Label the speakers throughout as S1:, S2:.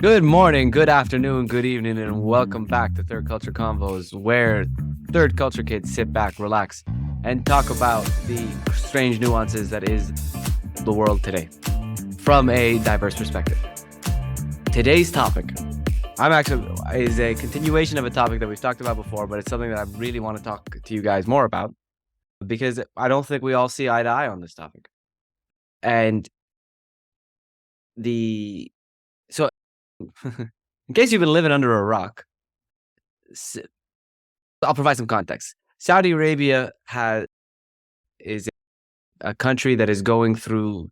S1: Good morning, good afternoon, good evening, and welcome back to Third Culture Convos, where third culture kids sit back, relax, and talk about the strange nuances that is the world today from a diverse perspective. Today's topic, is a continuation of a topic that we've talked about before, but it's something that I really want to talk to you guys more about because I don't think we all see eye to eye on this topic. And so in case you've been living under a rock, I'll provide some context. Saudi Arabia is a country that is going through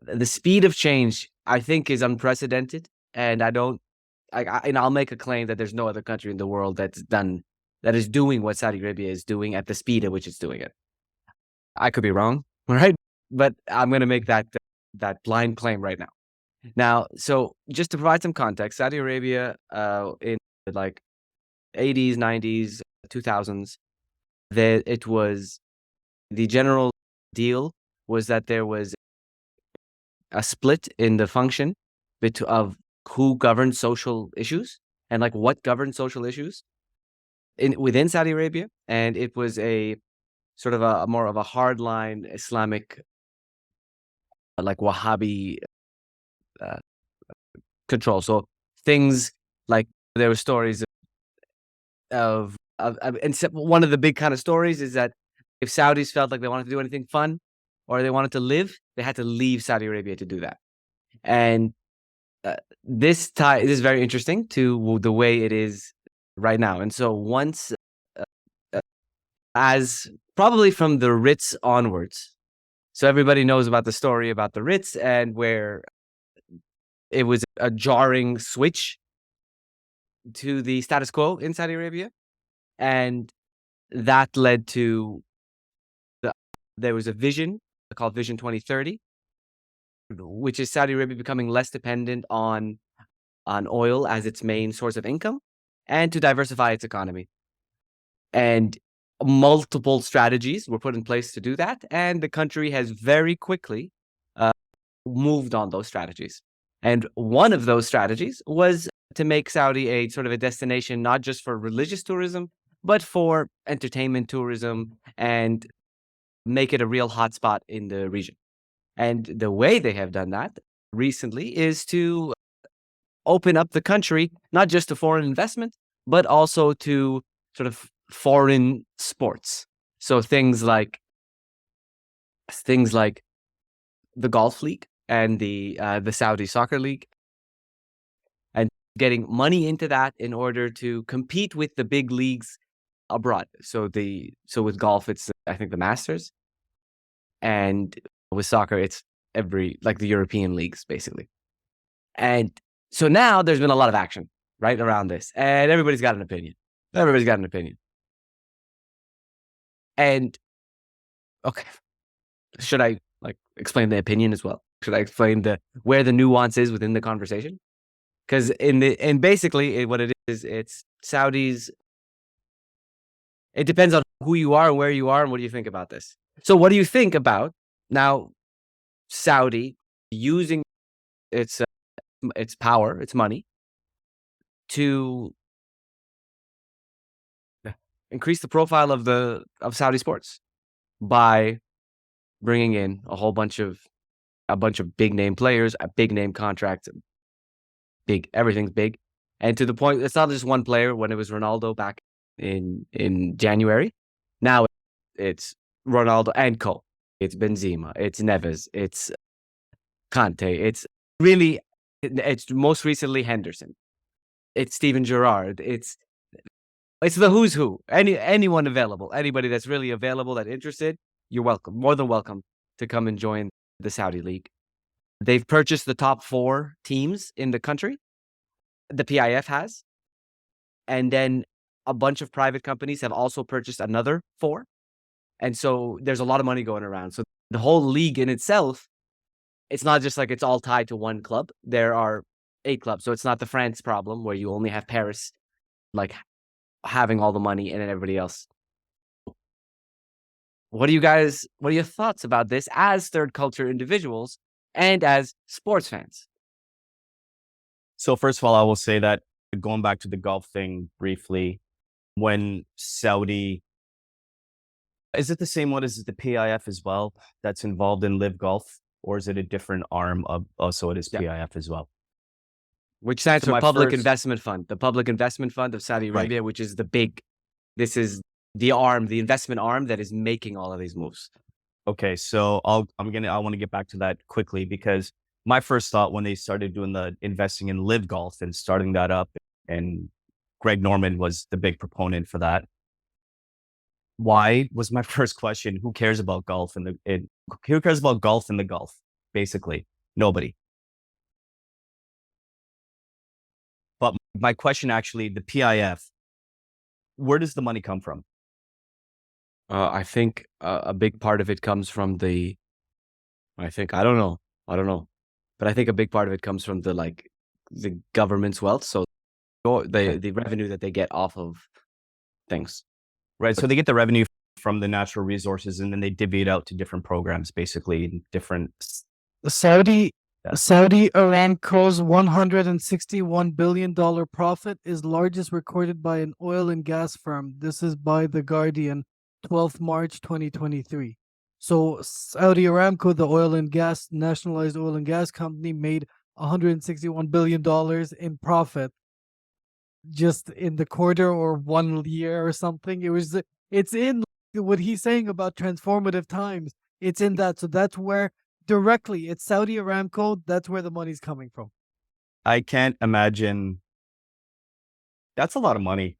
S1: the speed of change. I think is unprecedented, and I'll make a claim that there's no other country in the world that is doing what Saudi Arabia is doing at the speed at which it's doing it. I could be wrong, right? But I'm going to make that blind claim right now. Now, so just to provide some context, Saudi Arabia in like 80s, 90s, 2000s, it was the general deal was that there was a split in the function of who governed social issues and like what governed social issues within Saudi Arabia, and it was a sort of a more of a hardline Islamic, like Wahhabi uh, control. So things like there were stories and one of the big kind of stories is that if Saudis felt like they wanted to do anything fun or they wanted to live, they had to leave Saudi Arabia to do that. And this is very interesting to the way it is right now. And so once, as probably from the Ritz onwards, so everybody knows about the story about the Ritz and where it was a jarring switch to the status quo in Saudi Arabia. And that led to there was a vision called Vision 2030, which is Saudi Arabia becoming less dependent on oil as its main source of income and to diversify its economy. And multiple strategies were put in place to do that. And the country has very quickly moved on those strategies. And one of those strategies was to make Saudi a sort of a destination, not just for religious tourism, but for entertainment tourism and make it a real hotspot in the region. And the way they have done that recently is to open up the country, not just to foreign investment, but also to sort of foreign sports. So things like the golf league and the Saudi soccer league, and getting money into that in order to compete with the big leagues abroad. So with golf, it's I think the Masters, and with soccer, it's the European leagues basically. And so now there's been a lot of action right around this, and everybody's got an opinion. And okay, should I explain the opinion as well? Should I explain where the nuance is within the conversation? Because basically what it is, it's Saudis. It depends on who you are and where you are and what do you think about this. So what do you think about now Saudi using its power, its money, to increase the profile of Saudi sports by bringing in a bunch of big name players, a big name contract, everything's big, and to the point it's not just one player. When it was Ronaldo back in January, now it's Ronaldo and co. It's Benzema, it's Neves, it's Kante, it's most recently Henderson, it's Steven Gerrard, it's the who's who. Anyone available, anybody that's really available, that interested, you're welcome, more than welcome to come and join the Saudi League. They've purchased the top 4 teams in the country. The PIF has. And then a bunch of private companies have also purchased another 4. And so there's a lot of money going around. So the whole league in itself, it's not just like it's all tied to one club. There are 8 clubs. So it's not the France problem where you only have Paris having all the money and then everybody else. What are your thoughts about this as third culture individuals and as sports fans?
S2: So first of all, I will say that going back to the golf thing briefly, when Saudi, is it the same one as the PIF as well that's involved in Live Golf, or is it a different arm of? Oh, so it is
S1: Yeah.
S2: PIF as well.
S1: Which stands
S2: So
S1: for
S2: my
S1: Public
S2: first,
S1: Investment Fund, the Public Investment Fund of Saudi
S2: right.
S1: Arabia, which is the big, this is the arm, the investment arm that is making all of these moves.
S2: Okay, so I want to get back to that quickly because my first thought when they started doing the investing in Live Golf and starting that up, and Greg Norman was the big proponent for that. Why was my first question? Who cares about golf who cares about golf in the Gulf? Basically, nobody. But my question actually, the PIF, where does the money come from?
S1: I think a big part of it comes from I don't know. I don't know. But I think a big part of it comes from the government's wealth. So
S2: Okay.
S1: the revenue that they get off of things.
S2: Right.
S1: But
S2: So they get the revenue from the natural resources and then they divvy it out to different programs, basically in different.
S3: Saudi
S2: Yeah.
S3: Saudi Aramco's $161 billion profit is largest recorded by an oil and gas firm. This is by The Guardian, 12th March 2023. So Saudi Aramco, the oil and gas nationalized oil and gas company, made $161 billion in profit just in the quarter or 1 year or something. It's in what he's saying about transformative times. It's in that. So that's where directly it's Saudi Aramco. That's where the money's coming from.
S2: I can't imagine. That's a lot of money.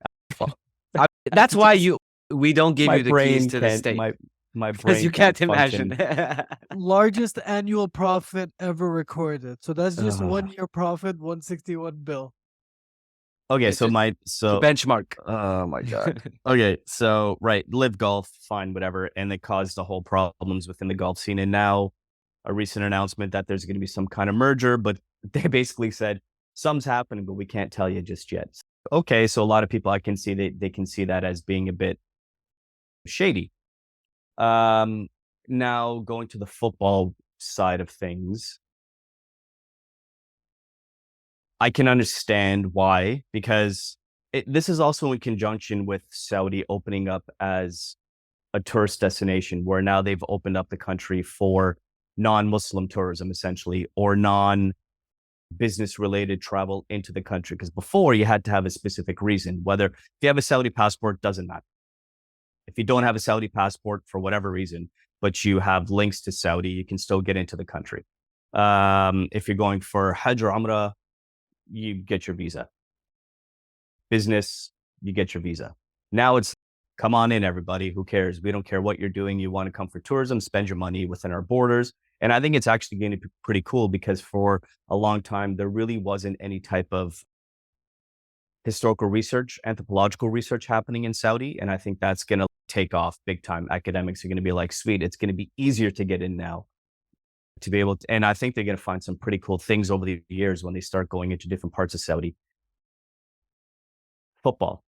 S1: that's why we don't give
S2: My
S1: you the keys
S2: brain
S1: to the
S2: can't,
S1: state
S2: my
S1: because
S2: brain
S1: you can't
S2: function.
S1: imagine.
S3: Largest annual profit ever recorded. So that's just
S2: Ugh.
S3: 1 year profit, 161 bill.
S2: Okay,
S1: It's
S2: so
S1: just
S2: my,
S1: the
S2: so,
S1: benchmark.
S2: oh my God. Okay, so, right, Live Golf, fine, whatever. And they caused the whole problems within the golf scene. And now a recent announcement that there's going to be some kind of merger, but they basically said, some's happening, but we can't tell you just yet. Okay, so a lot of people I can see, they can see that as being a bit shady. Now going to the football side of things, I can understand why, because this is also in conjunction with Saudi opening up as a tourist destination, where now they've opened up the country for non-Muslim tourism, essentially, or non-business related travel into the country. Because before you had to have a specific reason, whether if you have a Saudi passport, doesn't matter. If you don't have a Saudi passport for whatever reason, but you have links to Saudi, you can still get into the country. If you're going for Hajj or Umrah, you get your visa. Business, you get your visa. Now it's come on in, everybody. Who cares? We don't care what you're doing. You want to come for tourism, spend your money within our borders. And I think it's actually going to be pretty cool because for a long time, there really wasn't any type of historical research, anthropological research happening in Saudi. And I think that's going to take off big time. Academics are going to be like, sweet, it's going to be easier to get in now to be able to. And I think they're going to find some pretty cool things over the years when they start going into different parts of Saudi. Football.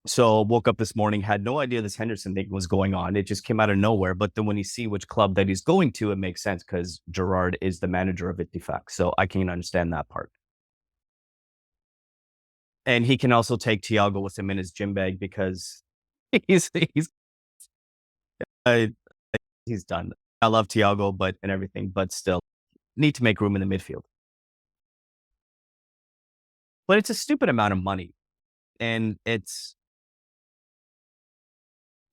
S2: So woke up this morning, had no idea this Henderson thing was going on. It just came out of nowhere. But then when you see which club that he's going to, it makes sense because Gerard is the manager of it de facto. So I can understand that part. And he can also take Thiago with him in his gym bag because he's uh, he's done. I love Thiago, but and everything, but still need to make room in the midfield. But it's a stupid amount of money, and it's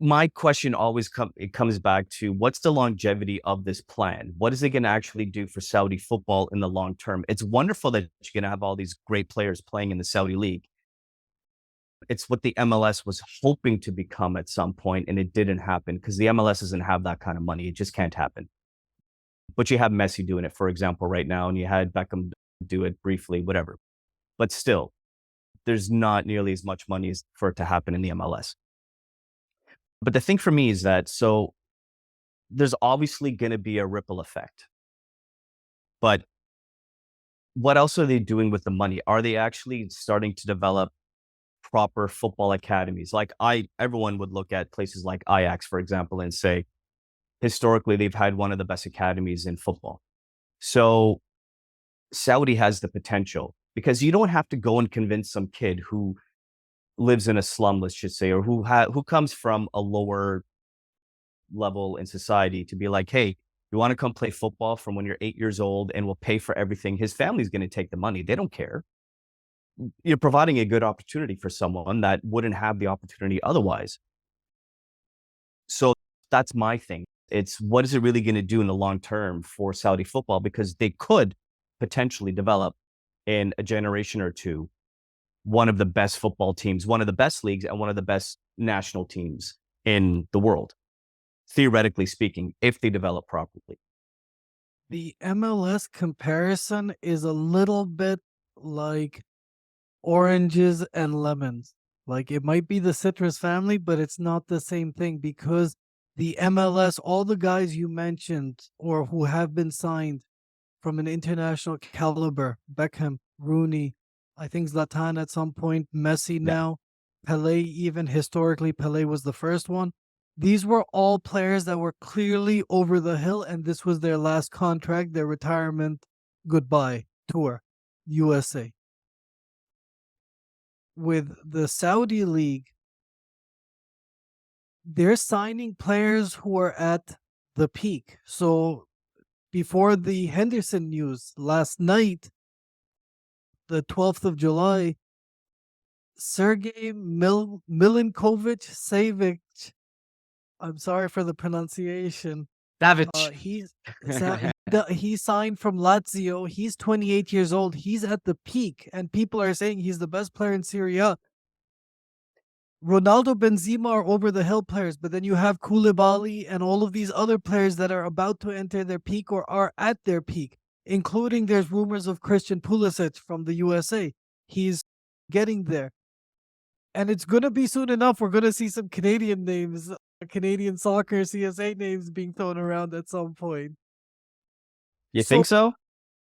S2: my question always comes back to what's the longevity of this plan? What is it going to actually do for Saudi football in the long term? It's wonderful that you're going to have all these great players playing in the Saudi league. It's what the MLS was hoping to become at some point, and it didn't happen because the MLS doesn't have that kind of money. It just can't happen. But you have Messi doing it, for example, right now, and you had Beckham do it briefly, whatever. But still, there's not nearly as much money for it to happen in the MLS. But the thing for me is that, so there's obviously going to be a ripple effect. But what else are they doing with the money? Are they actually starting to develop proper football academies? Like everyone would look at places like Ajax, for example, and say, historically, they've had one of the best academies in football. So Saudi has the potential, because you don't have to go and convince some kid who lives in a slum, let's just say, or who comes from a lower level in society, to be like, hey, you want to come play football from when you're 8 years old and we'll pay for everything. His family's going to take the money. They don't care. You're providing a good opportunity for someone that wouldn't have the opportunity otherwise. So that's my thing. It's, what is it really going to do in the long term for Saudi football? Because they could potentially develop in a generation or two one of the best football teams, one of the best leagues, and one of the best national teams in the world, theoretically speaking, if they develop properly.
S3: The MLS comparison is a little bit like oranges and lemons. Like, it might be the citrus family, but it's not the same thing, because the MLS, all the guys you mentioned or who have been signed from an international caliber, Beckham, Rooney, I think Zlatan at some point, Messi
S2: Yeah.
S3: now, Pele, even historically, Pele was the first one. These were all players that were clearly over the hill, and this was their last contract, their retirement goodbye tour, USA. With the Saudi League, they're signing players who are at the peak. So before the Henderson news last night, the 12th of July, Sergei Milinkovic Savic, I'm sorry for the pronunciation.
S1: David.
S3: He signed from Lazio. He's 28 years old. He's at the peak, and people are saying he's the best player in Serie A. Ronaldo, Benzema are over the hill players, but then you have Koulibaly and all of these other players that are about to enter their peak or are at their peak, including there's rumors of Christian Pulisic from the USA. He's getting there. And it's going to be soon enough. We're going to see some Canadian names, Canadian soccer CSA names being thrown around at some point.
S2: You think so?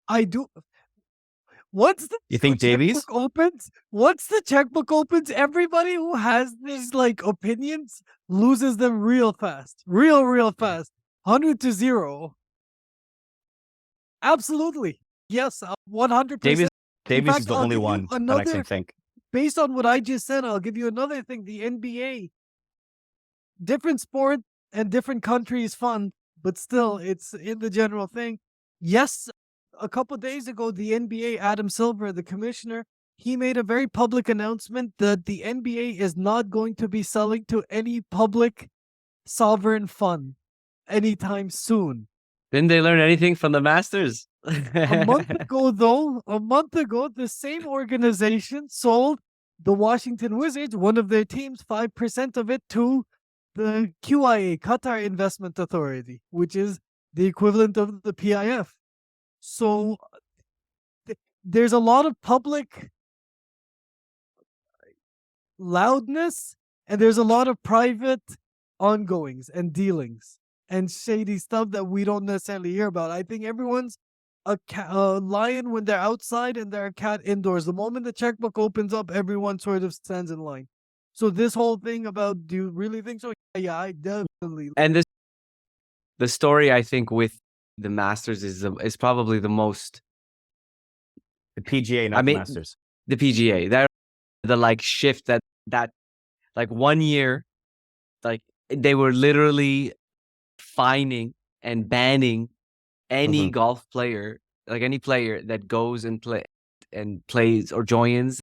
S3: I do. Once the
S2: You think Davies?
S3: Once the checkbook opens, everybody who has these like opinions loses them real fast. Real fast. 100-0. Absolutely. Yes, 100%.
S2: Davies is the only one that I can think.
S3: Based on what I just said, I'll give you another thing. The NBA, different sport and different countries fun, but still, it's in the general thing. Yes, a couple days ago, the NBA, Adam Silver, the commissioner, he made a very public announcement that the NBA is not going to be selling to any public sovereign fund anytime soon.
S1: Didn't they learn anything from the Masters?
S3: A month ago, the same organization sold the Washington Wizards, one of their teams, 5% of it to the QIA, Qatar Investment Authority, which is the equivalent of the PIF. So there's a lot of public loudness, and there's a lot of private ongoings and dealings and shady stuff that we don't necessarily hear about. I think everyone's a lion when they're outside and they're a cat indoors. The moment the checkbook opens up, everyone sort of stands in line. So this whole thing about, do you really think so? Yeah, I definitely.
S1: And the story, I think, with the Masters is probably the most.
S2: The PGA, not the Masters.
S1: The PGA. That the like shift that like 1 year, like they were literally fining and banning any golf player, like any player that goes and plays or joins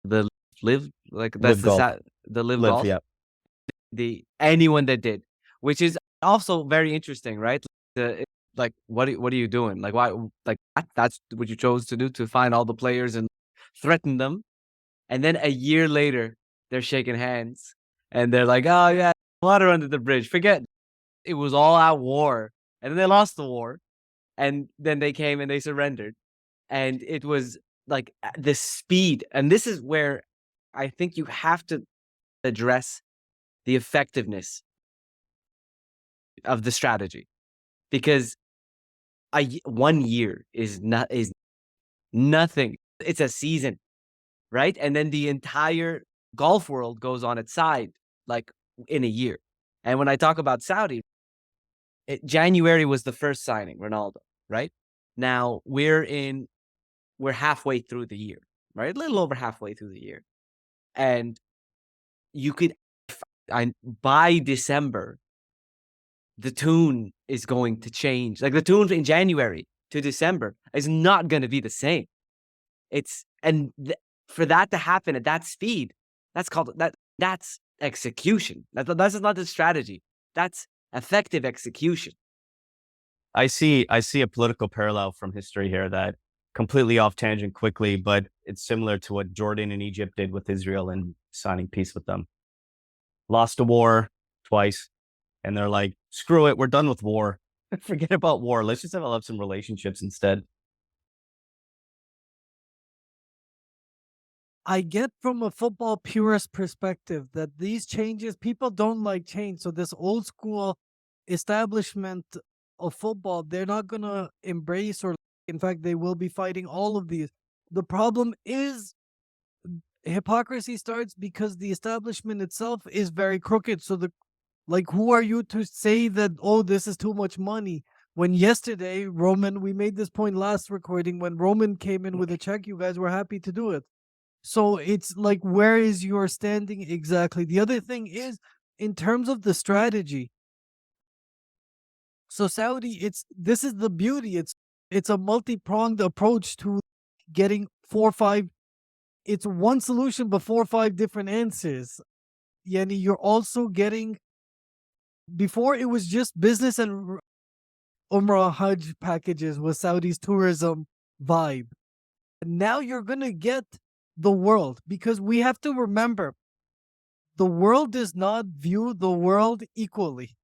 S1: the live, like that's the live golf.
S2: Yeah.
S1: Anyone that did, which is also very interesting, right? Like what are you doing? Like why? Like that's what you chose to do, to find all the players and threaten them, and then a year later they're shaking hands and they're like, oh yeah, water under the bridge. Forget it was all out war, and then they lost the war, and then they came and they surrendered, and it was like the speed. And this is where I think you have to address the effectiveness of the strategy, because 1 year is nothing. It's a season, right? And then the entire golf world goes on its side, like in a year. And when I talk about Saudi, January was the first signing, Ronaldo, right? Now we're halfway through the year, right? A little over halfway through the year. And you could by December, the tune is going to change. Like the tune in January to December is not going to be the same. For that to happen at that speed, that's execution. That's not the strategy. That's effective execution.
S2: I see a political parallel from history here that completely off tangent quickly, but it's similar to what Jordan and Egypt did with Israel and signing peace with them. Lost a war twice, and they're like, screw it, we're done with war. Forget about war. Let's just develop some relationships instead.
S3: I get from a football purist perspective that these changes, people don't like change. So this old school establishment of football, they're not going to embrace, or in fact, they will be fighting all of these. The problem is hypocrisy starts because the establishment itself is very crooked. So who are you to say that, oh, this is too much money? When yesterday, Roman, we made this point last recording, when Roman came in with a check, you guys were happy to do it. So it's like, where is your standing exactly? The other thing is, in terms of the strategy. So Saudi, this is the beauty. It's a multi-pronged approach to getting 4 or 5. It's one solution, but 4 or 5 different answers. Yani, you're also getting. Before it was just business and Umrah Hajj packages with Saudi's tourism vibe. Now you're gonna get the world, because we have to remember the world does not view the world equally.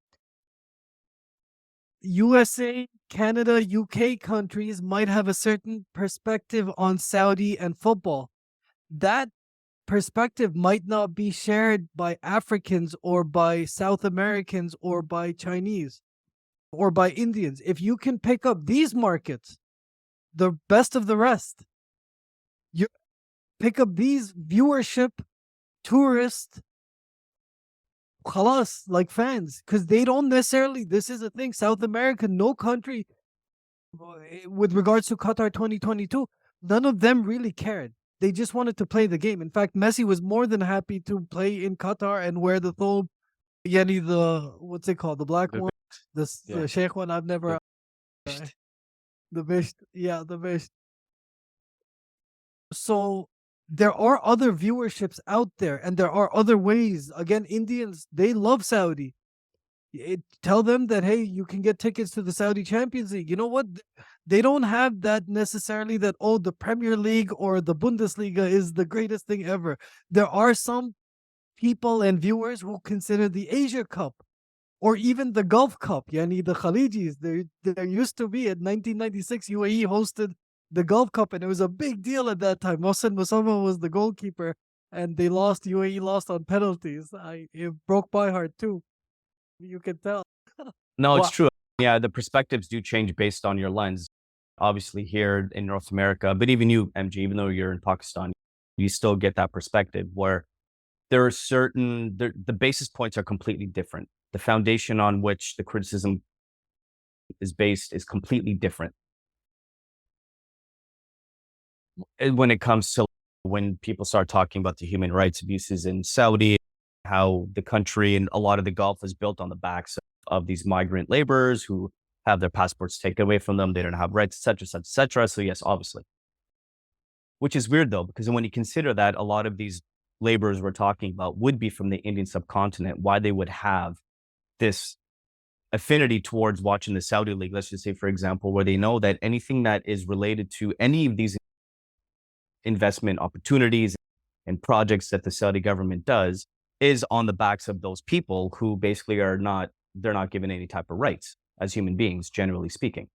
S3: USA, Canada, UK countries might have a certain perspective on Saudi and football. That perspective might not be shared by Africans or by South Americans or by Chinese or by Indians. If you can pick up these markets, the best of the rest, you pick up these viewership, tourists, khalas, like fans, because they don't necessarily, this is a thing, South America, no country, with regards to Qatar 2022, none of them really cared. They just wanted to play the game. In fact, Messi was more than happy to play in Qatar and wear the thobe, yani what's it called, the black one, the sheikh one. I've never, the Visht, yeah, the Visht. So there are other viewerships out there, and there are other ways. Again, Indians, they love Saudi. Tell them that, hey, you can get tickets to the Saudi Champions League. You know what? They don't have that necessarily that, oh, the Premier League or the Bundesliga is the greatest thing ever. There are some people and viewers who consider the Asia Cup or even the Gulf Cup, yani the Khalijis. There used to be, in 1996, UAE hosted the Gulf Cup, and it was a big deal at that time. Mohsen Musamma was the goalkeeper, and they lost. UAE lost on penalties. It broke my heart too. You can tell.
S2: No, it's true. Yeah, the perspectives do change based on your lens. Obviously, here in North America, but even you, MG, even though you're in Pakistan, you still get that perspective where there are the basis points are completely different. The foundation on which the criticism is based is completely different. And when it comes to when people start talking about the human rights abuses in Saudi, how the country and a lot of the Gulf is built on the backs of these migrant laborers who have their passports taken away from them. They don't have rights, et cetera, et cetera, et cetera. So yes, obviously. Which is weird though, because when you consider that a lot of these laborers we're talking about would be from the Indian subcontinent, why they would have this affinity towards watching the Saudi League, let's just say, for example, where they know that anything that is related to any of these investment opportunities and projects that the Saudi government does is on the backs of those people who basically they're not given any type of rights as human beings, generally speaking.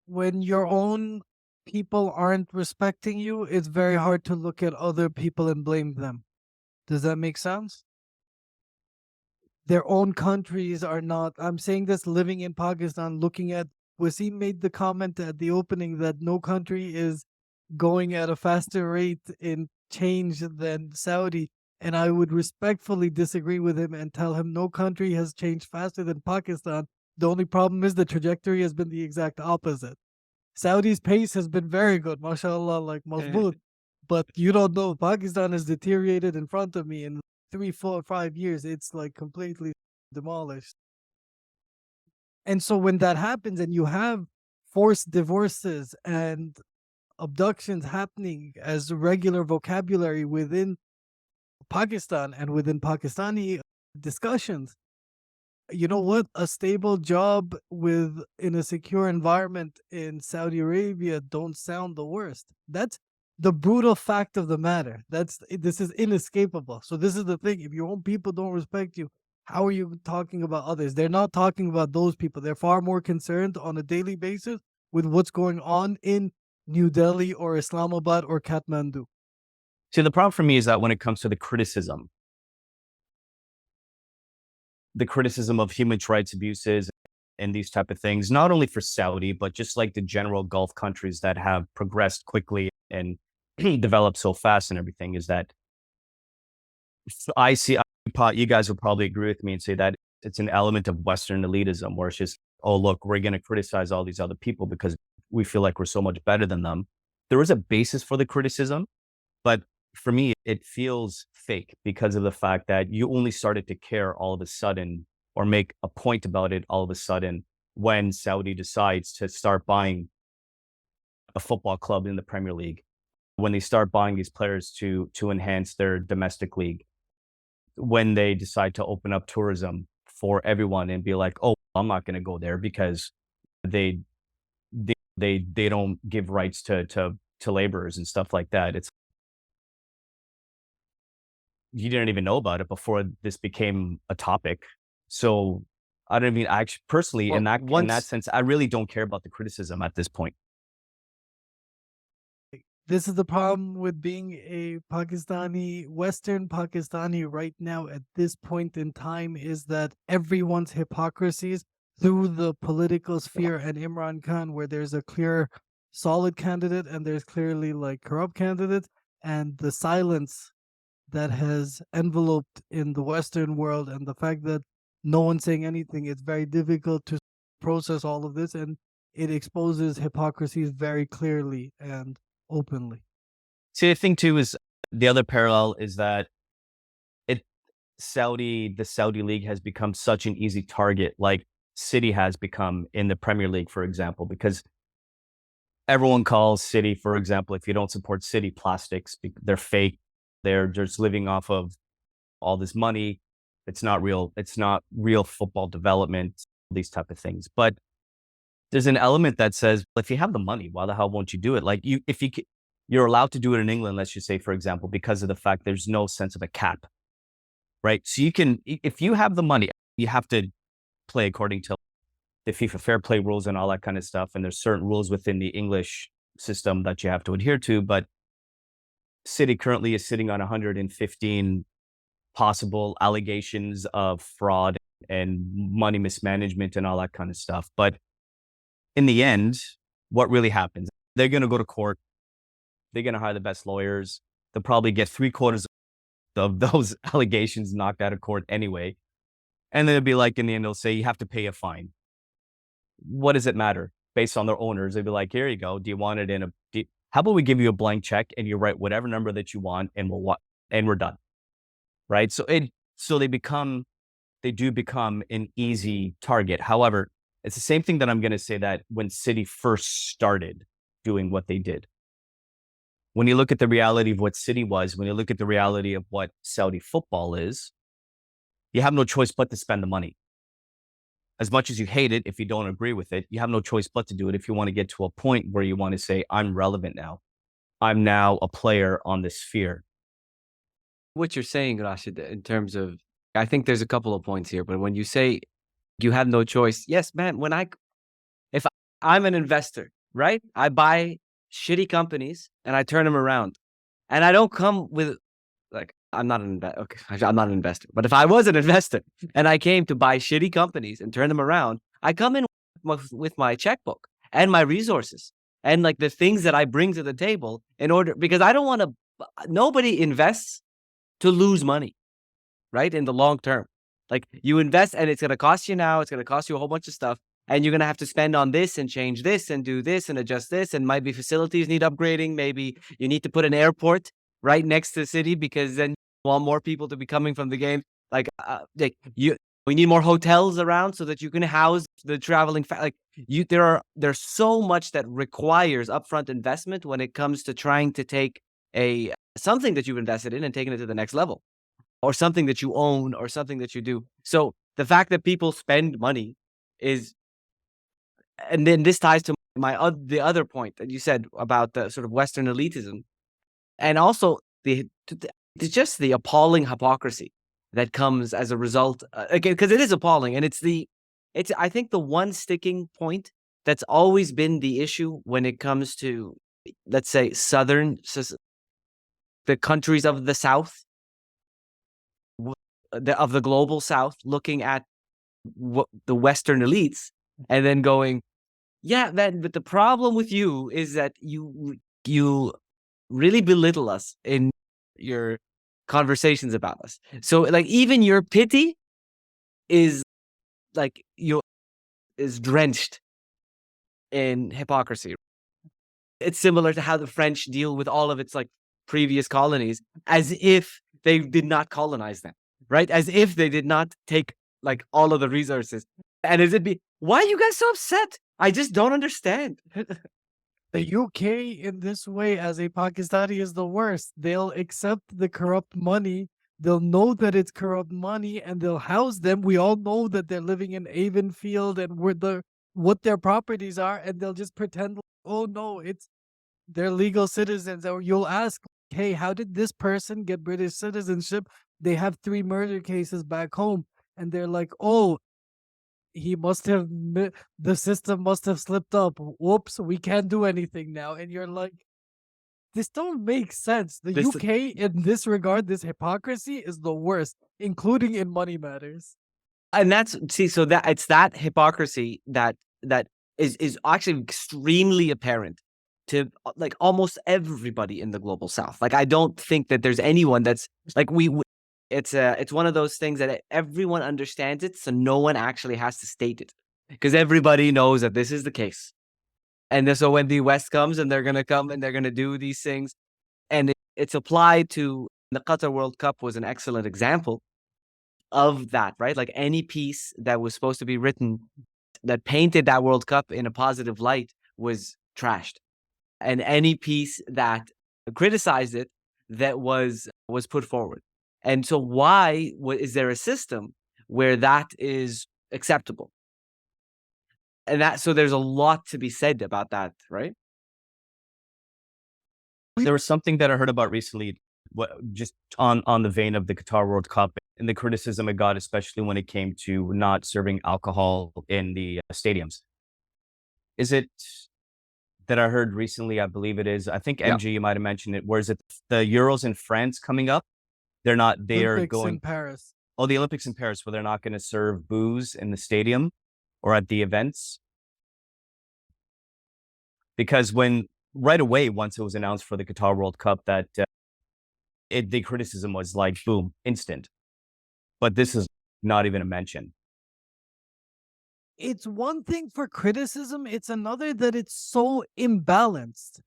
S3: When your own people aren't respecting you, it's very hard to look at other people and blame them. Does that make sense? Their own countries are not. I'm saying this living in Pakistan, looking at, Wasim made the comment at the opening that no country is going at a faster rate in change than Saudi. And I would respectfully disagree with him and tell him no country has changed faster than Pakistan. The only problem is the trajectory has been the exact opposite. Saudi's pace has been very good, mashallah, like mazboot. But you don't know, Pakistan has deteriorated in front of me in 3, 4, 5 years. It's like completely demolished. And so when that happens and you have forced divorces and abductions happening as regular vocabulary within Pakistan and within Pakistani discussions, you know what? A stable job with in a secure environment in Saudi Arabia don't sound the worst. That's the brutal fact of the matter. This is inescapable. So this is the thing. If your own people don't respect you, how are you talking about others? They're not talking about those people. They're far more concerned on a daily basis with what's going on in New Delhi or Islamabad or Kathmandu.
S2: See, the problem for me is that when it comes to the criticism of human rights abuses and these type of things, not only for Saudi, but just like the general Gulf countries that have progressed quickly and developed so fast and everything, is that I see, you guys will probably agree with me and say that it's an element of Western elitism where it's just, oh, look, we're going to criticize all these other people because we feel like we're so much better than them. There is a basis for the criticism, but for me, it feels fake because of the fact that you only started to care all of a sudden or make a point about it all of a sudden when Saudi decides to start buying a football club in the Premier League, when they start buying these players to enhance their domestic league, when they decide to open up tourism for everyone and be like, oh, I'm not going to go there because they don't give rights to laborers and stuff like that. It's, you didn't even know about it before this became a topic. So I don't mean, actually, personally,
S1: Well,
S2: in that sense, I really don't care about the criticism at this point.
S3: This is the problem with being a Pakistani, Western Pakistani right now at this point in time, is that everyone's hypocrisies through the political sphere and Imran Khan, where there's a clear solid candidate and there's clearly like corrupt candidates, and the silence that has enveloped in the Western world and the fact that no one's saying anything, it's very difficult to process all of this, and it exposes hypocrisies very clearly and openly.
S2: See, the thing too is the other parallel is that the Saudi league has become such an easy target, like City has become in the Premier League, for example, because everyone calls City, for example, if you don't support City, plastics, they're fake. They're just living off of all this money. It's not real. It's not real football development, these type of things. But there's an element that says, well, if you have the money, why the hell won't you do it? Like you're allowed to do it in England, let's just say, for example, because of the fact there's no sense of a cap, right? So you can, if you have the money, you have to play according to the FIFA fair play rules and all that kind of stuff. And there's certain rules within the English system that you have to adhere to. But City currently is sitting on 115 possible allegations of fraud and money mismanagement and all that kind of stuff. But in the end, what really happens? They're going to go to court. They're going to hire the best lawyers. They'll probably get 3/4 of those allegations knocked out of court anyway. And then it'll be like, in the end, they'll say, you have to pay a fine. What does it matter? Based on their owners, they'll be like, here you go. Do you want it in how about we give you a blank check and you write whatever number that you want and we're done. Right. So they do become an easy target. However, it's the same thing that I'm going to say that when City first started doing what they did. When you look at the reality of what City was, when you look at the reality of what Saudi football is, you have no choice but to spend the money. As much as you hate it, if you don't agree with it, you have no choice but to do it if you want to get to a point where you want to say, I'm relevant now. I'm now a player on this sphere.
S1: What you're saying, Rashid, in terms of, I think there's a couple of points here, but when you say you have no choice, yes, man, if I'm an investor, right? I buy shitty companies and I turn them around, and I don't come with, like, I'm not an investor. Okay, I'm not an investor, but if I was an investor and I came to buy shitty companies and turn them around, I come in with my checkbook and my resources and like the things that I bring to the table because I don't want to, nobody invests to lose money, right? In the long term. Like you invest and it's going to cost you now. It's going to cost you a whole bunch of stuff. And you're going to have to spend on this and change this and do this and adjust this. And might be facilities need upgrading. Maybe you need to put an airport right next to the city because then you want more people to be coming from the game. Like we need more hotels around so that you can house the traveling. There's so much that requires upfront investment when it comes to trying to take something that you've invested in and taking it to the next level, or something that you own, or something that you do. So the fact that people spend money is, and then this ties to the other point that you said about the sort of Western elitism, and also it's just the appalling hypocrisy that comes as a result. Again, because it is appalling, and it's I think the one sticking point that's always been the issue when it comes to, let's say, the countries of the South, of the global South, looking at the Western elites and then going, yeah, but the problem with you is that you really belittle us in your conversations about us. So like even your pity is like is drenched in hypocrisy. It's similar to how the French deal with all of its like previous colonies, as if they did not colonize them, right? As if they did not take like all of the resources. And why are you guys so upset? I just don't understand.
S3: The UK in this way, as a Pakistani, is the worst. They'll accept the corrupt money. They'll know that it's corrupt money and they'll house them. We all know that they're living in Avonfield and what their properties are, and they'll just pretend, oh no, they're legal citizens. Or you'll ask, hey, how did this person get British citizenship? They have 3 murder cases back home. And they're like, oh, the system must have slipped up. Whoops, we can't do anything now. And you're like, this don't make sense. The UK in this regard, this hypocrisy is the worst, including in money matters.
S1: And so that it's that hypocrisy that is actually extremely apparent to like almost everybody in the global South. Like I don't think that there's anyone that's like it's one of those things that everyone understands it, so no one actually has to state it because everybody knows that this is the case. And then, so when the West comes and they're going to come and they're going to do these things, and it's applied to the Qatar World Cup was an excellent example of that, right? Like any piece that was supposed to be written that painted that World Cup in a positive light was trashed. And any piece that criticized it that was put forward. And so why is there a system where that is acceptable? And so there's a lot to be said about that, right?
S2: There was something that I heard about recently, just on the vein of the Qatar World Cup and the criticism it got, especially when it came to not serving alcohol in the stadiums. Is it that I heard recently? I believe it is. I think MG, you might have mentioned it. Where is it? The Euros in France coming up? They are
S3: Olympics
S2: going
S3: in Paris.
S2: Oh, the Olympics in Paris, where they're not going to serve booze in the stadium or at the events. Because right away, once it was announced for the Qatar World Cup, that the criticism was like, boom, instant. But this is not even a mention.
S3: It's one thing for criticism. It's another that it's so imbalanced.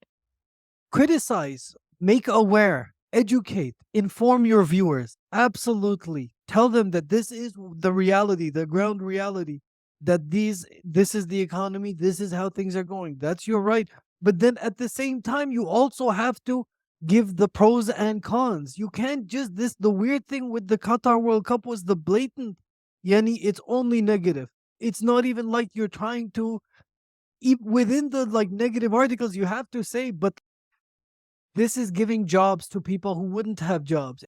S3: Criticize, make aware, educate, inform your viewers. Absolutely. Tell them that this is the reality, the ground reality, that this is the economy, this is how things are going. That's your right. But then at the same time, you also have to give the pros and cons. You can't just the weird thing with the Qatar World Cup was the blatant, Yani, it's only negative. It's not even like you're trying to within the like negative articles you have to say, but this is giving jobs to people who wouldn't have jobs.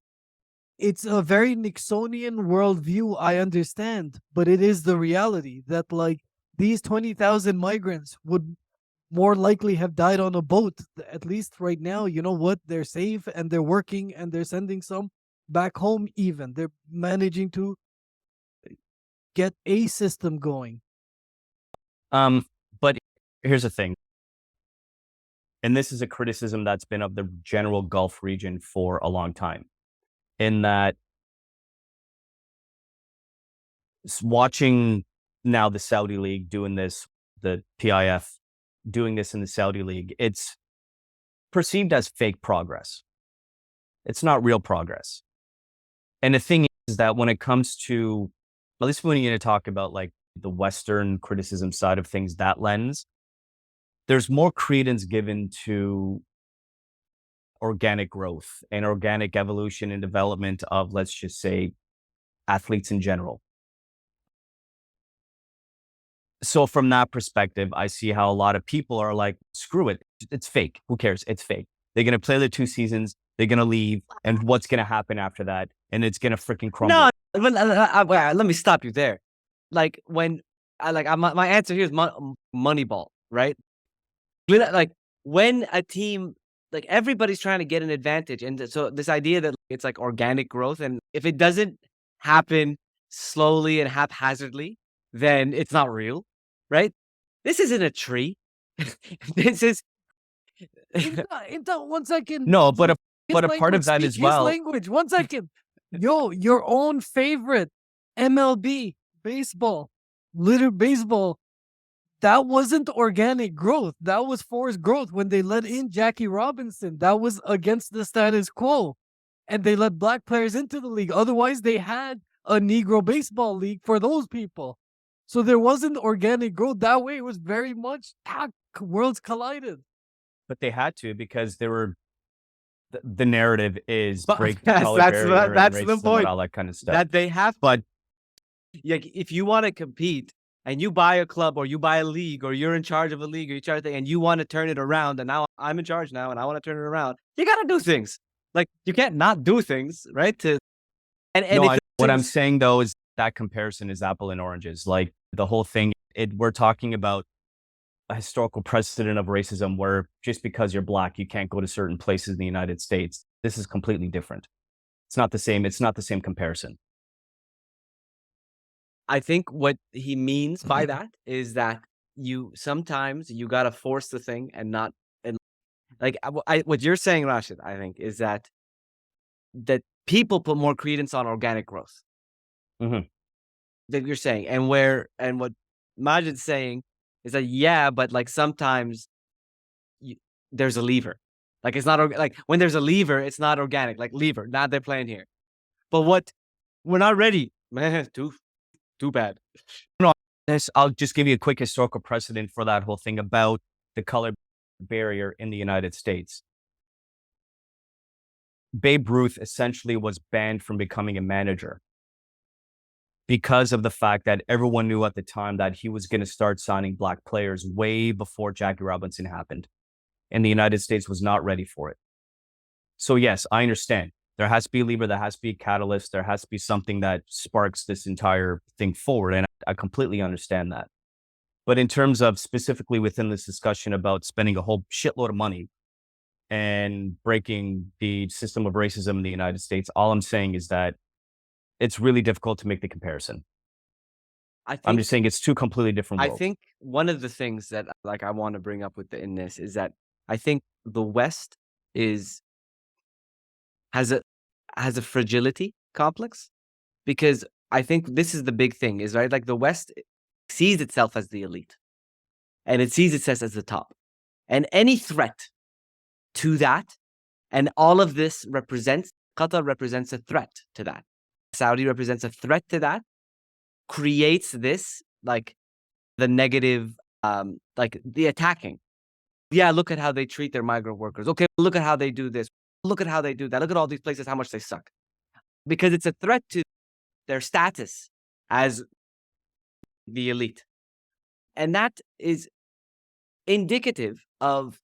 S3: It's a very Nixonian worldview, I understand, but it is the reality that like these 20,000 migrants would more likely have died on a boat. At least right now, you know what? They're safe and they're working and they're sending some back home even. They're managing to get a system going.
S2: But here's the thing. And this is a criticism that's been of the general Gulf region for a long time, in that Watching now the Saudi League doing this, the PIF doing this in the Saudi League, it's perceived as fake progress. It's not real progress. And the thing is that when it comes to, at least when you're going to talk about like the Western criticism side of things, that lens, there's more credence given to organic growth and organic evolution and development of, let's just say, athletes in general. So from that perspective, I see how a lot of people are like, screw it. It's fake. Who cares? It's fake. They're going to play the 2 seasons. They're going to leave. And what's going to happen after that? And it's going to freaking crumble.
S1: No, let me stop you there. Like when my answer here is Moneyball, right? Like when a team, like everybody's trying to get an advantage. And so this idea that it's like organic growth, and if it doesn't happen slowly and haphazardly, then it's not real, right? This isn't a tree. This is
S3: Inta, 1 second.
S2: No, but a
S3: His
S2: part of
S3: language,
S2: that
S3: speak
S2: as
S3: his
S2: well.
S3: language. 1 second. Yo, your own favorite MLB baseball, little baseball. That wasn't organic growth. That was forced growth when they let in Jackie Robinson. That was against the status quo. And they let black players into the league. Otherwise, they had a Negro baseball league for those people. So there wasn't organic growth that way. It was very much worlds collided.
S2: But they had to, because they were, the narrative is
S1: But
S2: break the
S1: yes,
S2: color
S1: that's
S2: barrier and
S1: that's the
S2: racism
S1: point.
S2: and all that kind of stuff.
S1: that they have.
S2: But
S1: Like if you want to compete and you buy a club or you buy a league or you're in charge of a league or you're in charge of thing and you want to turn it around, and now I'm in charge now and I want to turn it around, you got to do things. Like you can't not do things, right? And
S2: no,
S1: if
S2: what I'm saying though is that comparison is apple and oranges. Like the whole thing, we're talking about a historical precedent of racism where just because you're black, you can't go to certain places in the United States. This is completely different. It's not the same. It's not the same comparison.
S1: I think what he means by that is that sometimes you got to force the thing and not, and like what you're saying, Rashid, I think is that people put more credence on organic growth.
S2: Mhm.
S1: That you're saying, and what Majid's saying is that, yeah, but like sometimes there's a lever. Like it's not like when there's a lever, it's not organic. Like lever, now they're playing here. But we're not ready, man. Too bad.
S2: I'll just give you a quick historical precedent for that whole thing about the color barrier in the United States. Babe Ruth essentially was banned from becoming a manager because of the fact that everyone knew at the time that he was going to start signing black players way before Jackie Robinson happened. And the United States was not ready for it. So yes, I understand. There has to be a lever, there has to be a catalyst, there has to be something that sparks this entire thing forward. And I completely understand that. But in terms of specifically within this discussion about spending a whole shitload of money and breaking the system of racism in the United States, all I'm saying is that it's really difficult to make the comparison. I'm just saying it's two completely different worlds.
S1: I think one of the things that like I want to bring up in this is that I think the West has a fragility complex, because I think this is the big thing is, right, like the West sees itself as the elite and it sees itself as the top, and any threat to that, and all of this Qatar represents a threat to that. Saudi represents a threat to that, creates this like the negative, like the attacking. Yeah, look at how they treat their migrant workers. Okay, look at how they do this. Look at how they do that. Look at all these places, how much they suck. Because it's a threat to their status as the elite. And that is indicative of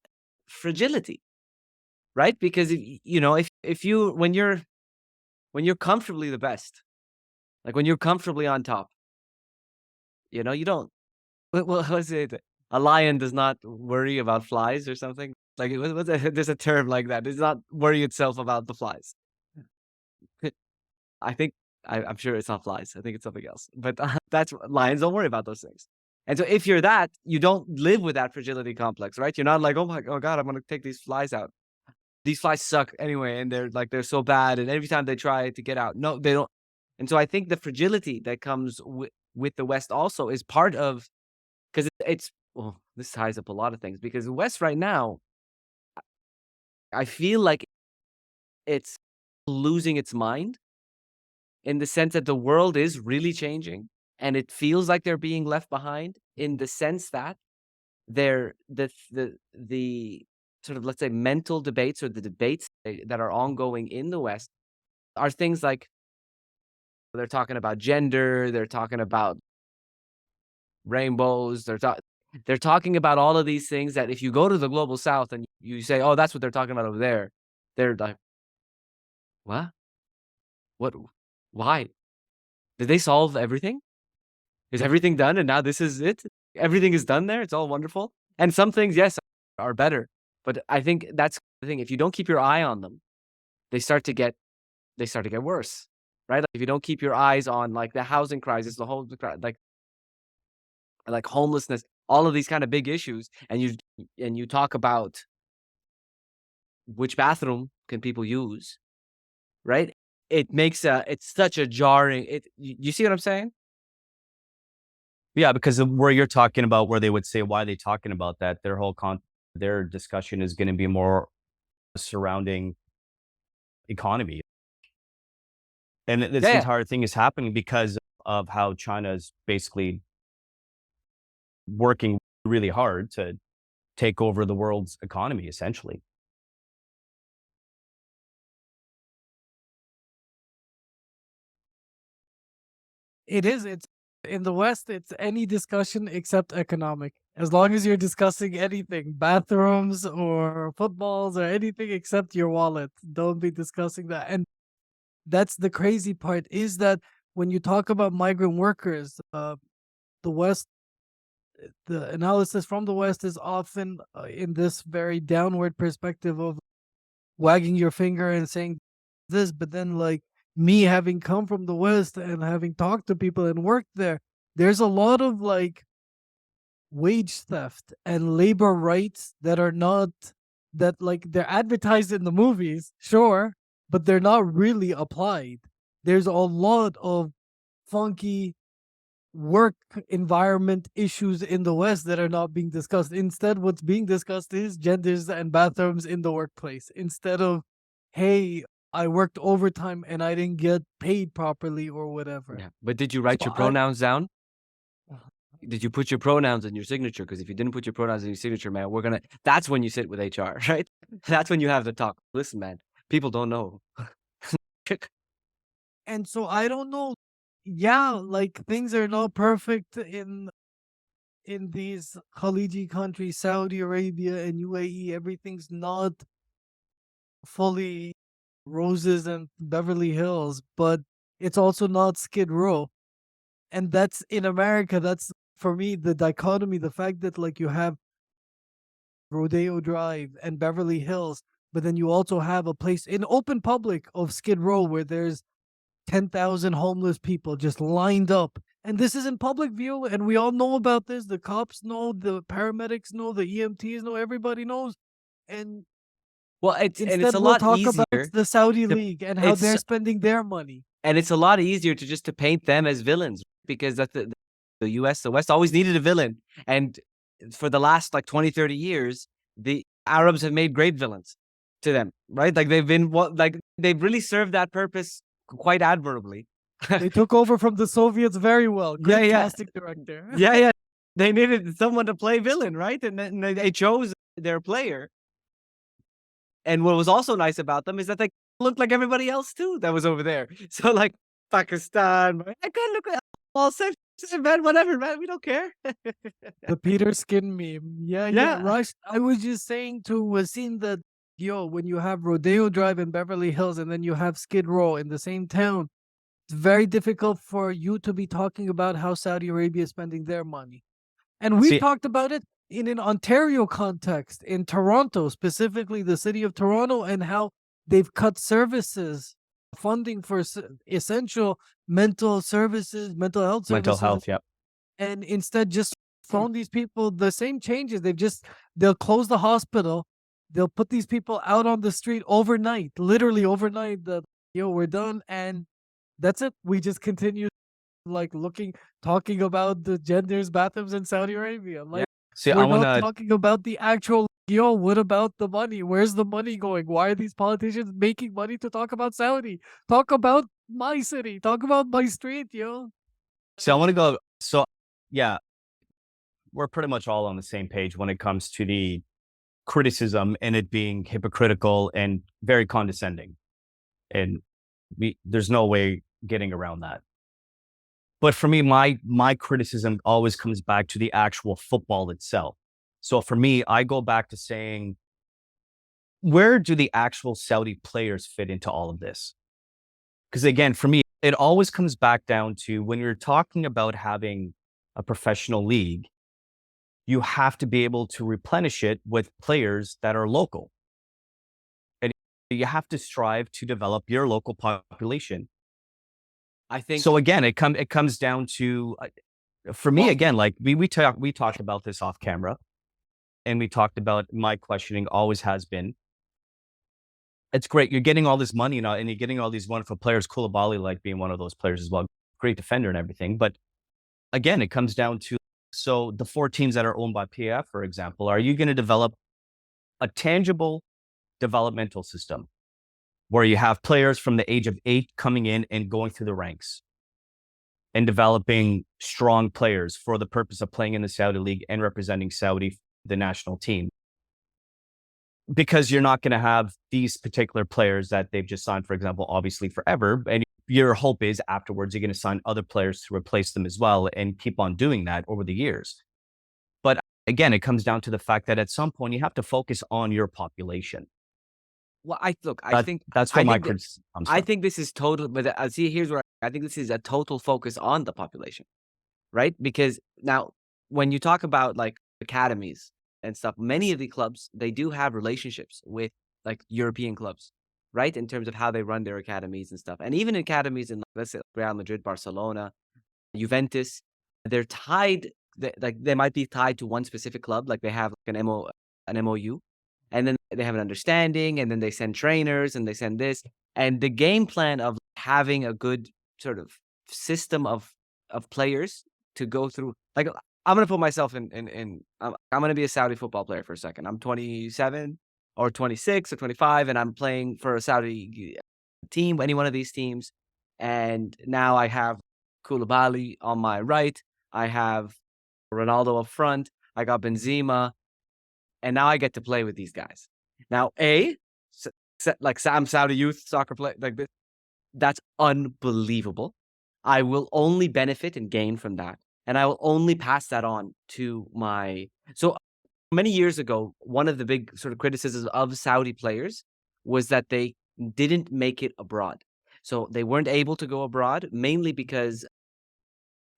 S1: fragility, right? Because when you're comfortably the best, like when you're comfortably on top, you don't. Well, let's say a lion does not worry about flies or something. Like there's a term like that. It does not worry itself about the flies. I think I'm sure it's not flies. I think it's something else. But that's lions don't worry about those things. And so if you're that, you don't live with that fragility complex, right? You're not like, oh God, I'm gonna take these flies out. These flies suck anyway, and they're so bad, and every time they try to get out, no, they don't. And so I think the fragility that comes with the West also is part of, because it's well, this ties up a lot of things, because the West right now, I feel like it's losing its mind in the sense that the world is really changing, and it feels like they're being left behind in the sense that they're the sort of, let's say, mental debates, or the debates that are ongoing in the West are things like they're talking about gender, they're talking about rainbows, they're talking about all of these things that if you go to the global South and you say, "Oh, that's what they're talking about over there," they're like, "What? What? Why? Did they solve everything? Is everything done and now this is it? Everything is done there? It's all wonderful?" And some things, yes, are better, but I think that's the thing. If you don't keep your eye on them, they start to get worse, right? Like, if you don't keep your eyes on, like, the housing crisis, the whole like homelessness, all of these kind of big issues, and you talk about which bathroom can people use, right? It makes it's such a jarring. You see what I'm saying?
S2: Yeah, because of where you're talking about, where they would say, why are they talking about that? Their discussion is going to be more surrounding economy. And this
S1: Yeah, yeah.
S2: entire thing is happening because of how China is basically working really hard to take over the world's economy, essentially.
S3: It is. It's in the West, it's any discussion except economic. As long as you're discussing anything, bathrooms or footballs or anything except your wallet, don't be discussing that. And that's the crazy part, is that when you talk about migrant workers, the West, the analysis from the West is often in this very downward perspective of wagging your finger and saying this, but then, like, me having come from the West and having talked to people and worked there, there's a lot of like wage theft and labor rights that are not, that like they're advertised in the movies, sure, but they're not really applied. There's a lot of funky work environment issues in the West that are not being discussed. Instead, what's being discussed is genders and bathrooms in the workplace. Instead of, hey, I worked overtime and I didn't get paid properly or whatever.
S1: Yeah. But did you
S3: So
S1: write your pronouns down? Did you put your pronouns in your signature? Because if you didn't put your pronouns in your signature, man, that's when you sit with HR, right? That's when you have the talk. Listen, man, people don't know.
S3: and so I don't know. Yeah, like things are not perfect in these Khaliji countries, Saudi Arabia and UAE. Everything's not fully roses and Beverly Hills, but it's also not Skid Row. And that's in America. That's for me the dichotomy, the fact that like you have Rodeo Drive and Beverly Hills, but then you also have a place in open public of Skid Row where there's 10,000 homeless people just lined up. And this is in public view, and we all know about this. The cops know, the paramedics know, the EMTs know, everybody knows. And
S1: Well, it's
S3: instead,
S1: a
S3: we'll
S1: lot
S3: talk about
S1: easier
S3: the Saudi
S1: to
S3: League and how
S1: it's
S3: they're spending their money.
S1: and it's a lot easier to just to paint them as villains, because that's the US, the West always needed a villain. And for the last like 20, 30 years, the Arabs have made great villains to them, right? Like they've really served that purpose quite admirably.
S3: They took over from the Soviets very well.
S1: Yeah,
S3: Great
S1: yeah.
S3: casting director.
S1: Yeah, yeah. They needed someone to play villain, right? And then they chose their player. And what was also nice about them is that they looked like everybody else too that was over there. So like Pakistan, I could look at all same, man, whatever, man. We don't care.
S3: The Peter Skin meme. Yeah, yeah.
S1: Yeah.
S3: Rush. I was just saying to Wasim that, yo, when you have Rodeo Drive in Beverly Hills and then you have Skid Row in the same town, it's very difficult for you to be talking about how Saudi Arabia is spending their money. And we've
S2: See,
S3: talked about it in an Ontario context, in Toronto, specifically the city of Toronto, and how they've cut services, funding for essential mental services, mental health
S2: mental
S3: services,
S2: health, yeah.
S3: and instead just thrown these people the same changes. They'll close the hospital, they'll put these people out on the street overnight, literally overnight, that, yo, we're done. And That's it. We just continue like talking about the genders bathrooms in Saudi Arabia. Like
S2: See, I
S3: we're
S2: want
S3: not
S2: to
S3: talking about the actual, yo, what about the money? Where's the money going? Why are these politicians making money to talk about Saudi? Talk about my city. Talk about my street, yo.
S2: see, I want to go. So, yeah, we're pretty much all on the same page when it comes to the criticism and it being hypocritical and very condescending. And there's no way getting around that. But for me, my criticism always comes back to the actual football itself. So for me, I go back to saying, where do the actual Saudi players fit into all of this? Because again, for me, it always comes back down to when you're talking about having a professional league, you have to be able to replenish it with players that are local. And you have to strive to develop your local population.
S1: I think
S2: So again, it comes down to, for me,
S1: Well-
S2: again, like we talked about this off camera, and we talked about my questioning always has been, it's great. You're getting all this money now, and you're getting all these wonderful players. Koulibaly, like being one of those players as well, great defender and everything. But again, it comes down to, so the 4 teams that are owned by PF, for example, are you going to develop a tangible developmental system where you have players from the age of 8 coming in and going through the ranks and developing strong players for the purpose of playing in the Saudi league and representing Saudi, the national team? Because you're not going to have these particular players that they've just signed, for example, obviously forever. And your hope is afterwards, you're going to sign other players to replace them as well and keep on doing that over the years. But again, it comes down to the fact that at some point you have to focus on your population.
S1: Well, I think
S2: That's
S1: I
S2: where my
S1: think that-
S2: criticism comes
S1: I
S2: from.
S1: think this is total, but see, here's where I think this is a total focus on the population, right? Because now, when you talk about like academies and stuff, many of the clubs, they do have relationships with like European clubs, right? In terms of how they run their academies and stuff, and even academies in, let's say, Real Madrid, Barcelona, Juventus, they're tied. They might be tied to one specific club, like they have like an MOU, and then they have an understanding, and then they send trainers and they send this, and the game plan of having a good sort of system of players to go through. Like, I'm gonna put myself in. I'm gonna be a Saudi football player for a second. I'm 27 or 26 or 25, and I'm playing for a Saudi team, any one of these teams, and now I have Koulibaly on my right. I have Ronaldo up front. I got Benzema, and now I get to play with these guys. Now, like Sam Saudi youth soccer play like this, that's unbelievable. I will only benefit and gain from that, and I will only pass that on to my. So many years ago, one of the big sort of criticisms of Saudi players was that they didn't make it abroad. So they weren't able to go abroad, mainly because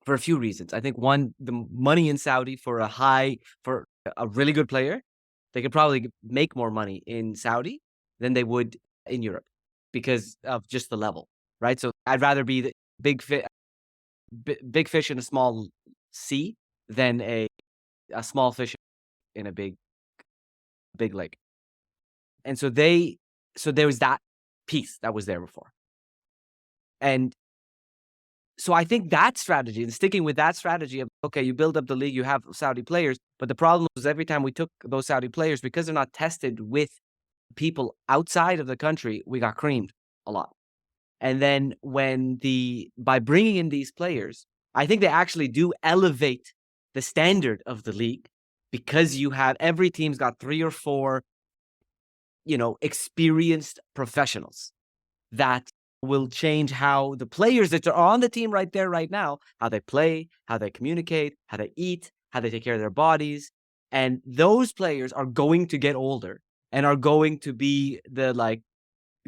S1: for a few reasons. I think one, the money in Saudi for a really good player, they could probably make more money in Saudi than they would in Europe because of just the level, right? So I'd rather be the big fish in a small sea than a small fish in a big lake. And so there was that piece that was there before. And so I think that strategy, and sticking with that strategy of, okay, you build up the league, you have Saudi players, but the problem was every time we took those Saudi players, because they're not tested with people outside of the country, we got creamed a lot. And then by bringing in these players, I think they actually do elevate the standard of the league, because you have every team's got 3 or 4, experienced professionals that will change how the players that are on the team right there, right now, how they play, how they communicate, how they eat, how they take care of their bodies. And those players are going to get older and are going to be the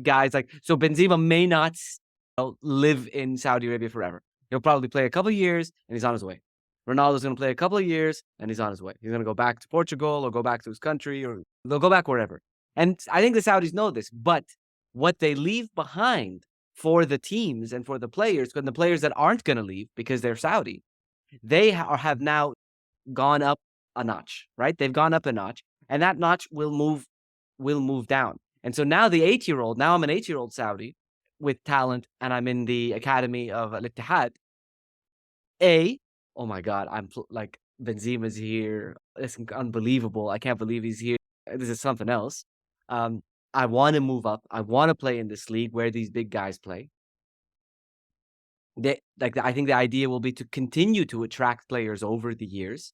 S1: guys so Benzema may not live in Saudi Arabia forever. He'll probably play a couple of years and he's on his way. Ronaldo's going to play a couple of years and he's on his way. He's going to go back to Portugal or go back to his country, or they'll go back wherever. And I think the Saudis know this, but what they leave behind for the teams and for the players, and the players that aren't going to leave because they're Saudi, they have now gone up a notch, right? They've gone up a notch, and that notch will move down. And so now now I'm an 8-year-old Saudi with talent and I'm in the academy of Al Ittihad, oh my God, like Benzema's here. It's unbelievable. I can't believe he's here. This is something else. Um, I want to move up. I want to play in this league where these big guys play. I think the idea will be to continue to attract players over the years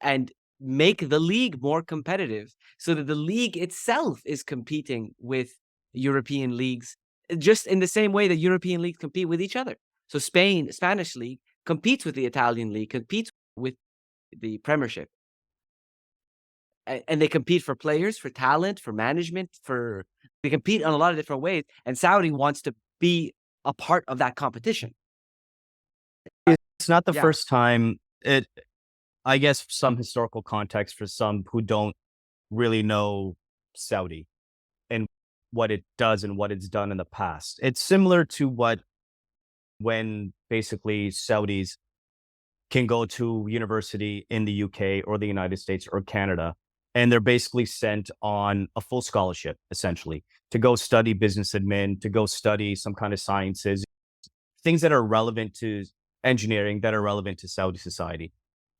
S1: and make the league more competitive so that the league itself is competing with European leagues, just in the same way that European leagues compete with each other. So Spanish league competes with the Italian league, competes with the Premiership. And they compete for players, for talent, for management, they compete on a lot of different ways. And Saudi wants to be a part of that competition.
S2: It's not the
S1: Yeah.
S2: first time. I guess some historical context for some who don't really know Saudi and what it does and what it's done in the past. It's similar to when basically Saudis can go to university in the UK or the United States or Canada, and they're basically sent on a full scholarship, essentially, to go study business admin, to go study some kind of sciences, things that are relevant to engineering, that are relevant to Saudi society.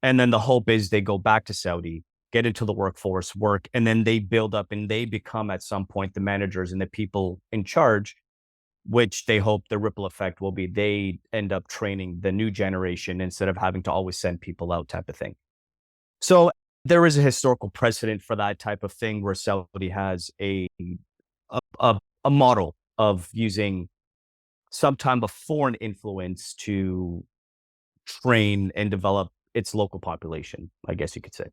S2: And then the hope is they go back to Saudi, get into the workforce, work, and then they build up and they become at some point the managers and the people in charge, which they hope the ripple effect will be they end up training the new generation instead of having to always send people out, type of thing. So there is a historical precedent for that type of thing where Saudi has a model of using some type of foreign influence to train and develop its local population, I guess you could say.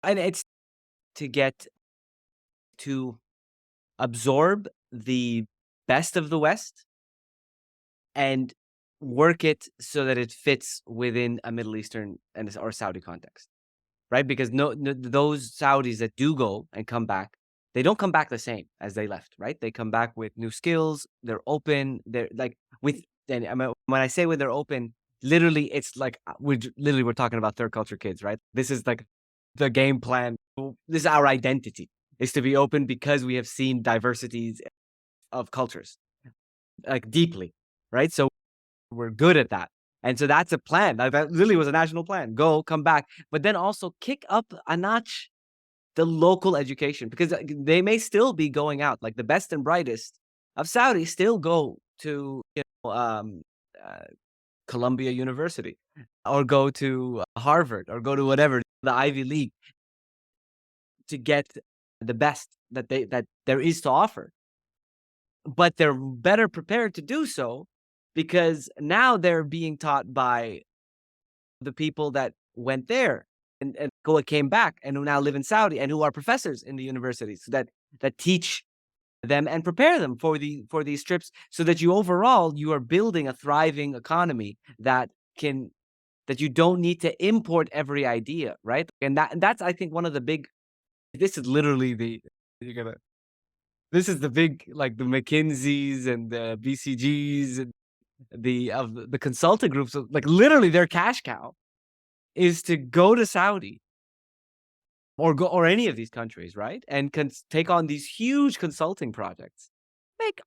S1: And it's to get to absorb the best of the West and work it so that it fits within a Middle Eastern or Saudi context, right? Because those Saudis that do go and come back, they don't come back the same as they left, right? They come back with new skills. They're open. They're like and I mean, when I say when they're open, literally, it's like we're talking about third culture kids, right? This is like the game plan. This is our identity, is to be open because we have seen diversities of cultures, like deeply, right? So we're good at that. And so that's a plan. That really was a national plan. Go, come back, but then also kick up a notch the local education, because they may still be going out. Like the best and brightest of Saudi still go to Columbia University, or go to Harvard, or go to whatever, the Ivy League, to get the best that there is to offer. But they're better prepared to do so because now they're being taught by the people that went there and came back and who now live in Saudi and who are professors in the universities that teach them and prepare them for these trips, so that you are building a thriving economy that you don't need to import every idea, right? And that's, I think, one of the big. This is literally this is the big, like the McKinseys and the BCGs and the consulting groups. Like literally, their cash cow is to go to Saudi or any of these countries, right? And take on these huge consulting projects, make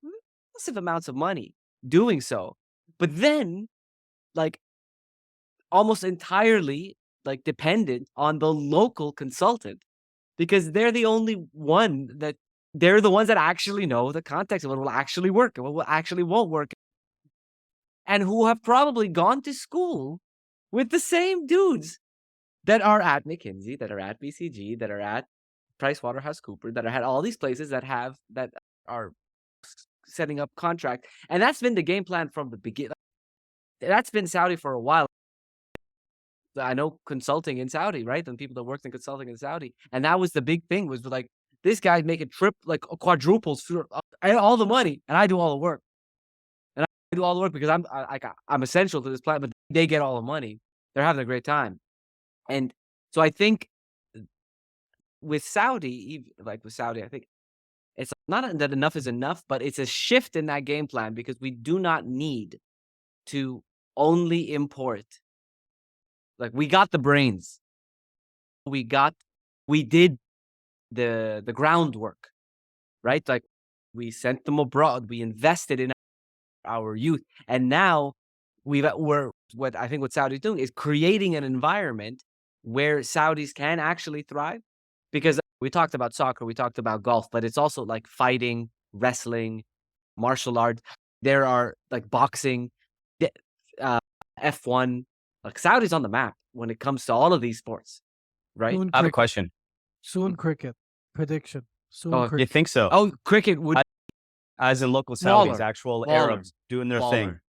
S1: massive amounts of money doing so, but then like almost entirely like dependent on the local consultant, because they're the ones that actually know the context of what will actually work and what will actually won't work, and who have probably gone to school with the same dudes that are at McKinsey, that are at BCG, that are at PricewaterhouseCoopers, that are at all these places that are setting up contract. And that's been the game plan from the beginning. That's been Saudi for a while. I know consulting in Saudi, right? And people that worked in consulting in Saudi. And that was the big thing, was like, this guy's making quadruples for all the money, and I do all the work. And I do all the work because I'm essential to this plan, but they get all the money. They're having a great time. And so I think with Saudi, I think it's not that enough is enough, but it's a shift in that game plan, because we do not need to only import. Like, we got the brains. We did the groundwork, right? Like, We sent them abroad. We invested in our youth. And now we're what I think what Saudi's doing is creating an environment where Saudis can actually thrive. Because we talked about soccer, we talked about golf, but it's also like fighting, wrestling, martial arts. There are like boxing, the- uh, F1. Like Saudi's on the map when it comes to all of these sports, right?
S3: Soon
S2: I have a
S3: cricket.
S2: question.
S3: Soon cricket. Prediction. Soon
S1: Oh,
S2: You
S3: cricket.
S2: think so?
S1: Oh, cricket would
S2: As in local Saudis,
S1: smaller,
S2: actual
S1: smaller,
S2: Arabs doing their thing.
S1: smaller.